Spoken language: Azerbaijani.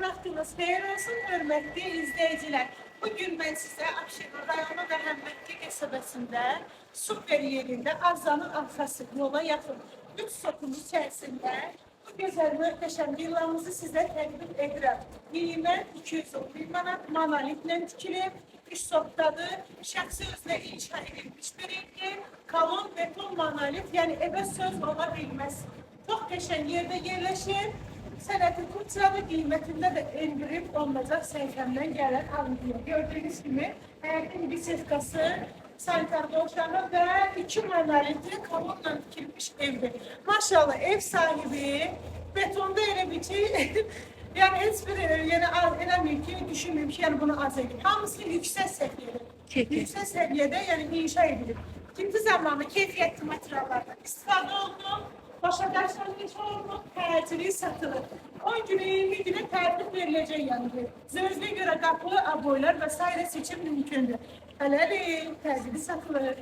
vaxtınız xeyir olsun, hörmətli izləyicilər. Bugün mən sizə Abşeron rayonu və Həmrəti qəsəbəsində super yerində Arzanın arxası yola yaxın 3 sokun içərisində bu gözəl möhtəşəm villamızı sizə təqdim edirəm. Qiymət 211 manat, monolitlə tikilib, 3 sokdadır, şəxsi özünə inşa edilmiş bir evdir, kalon, beton, monolit, yəni evə söz ola bilməz. Çox qəşəng yerdə yerləşir. Sənəti Türkçəvi qiymətində də endirim olunacaq səhifəmdən gələn alınıyor. Gördüyünüz kimi həyətin biseskası, sanitar dovşanı və 2 monolitli kolonla tikilmiş evdir. Maşallah ev sahibi betonda elə bir ki, yəni heç bir eləməyim ki, düşünməyim ki, yəni bunu az edin. Hamısı yüksək səviyyədə. Yüksək səviyyədə yəni inşa edilir. Tipi zamanı keyfiyyətli materiallardan istifadə olunur. Başa başlanmış olunur, təcili satılır. 10 günü 20 günə tərtib veriləcək yəni. Zövzünə görə qapı, aboylar və s. seçim mümkündür. Hələlik, təcili satılır.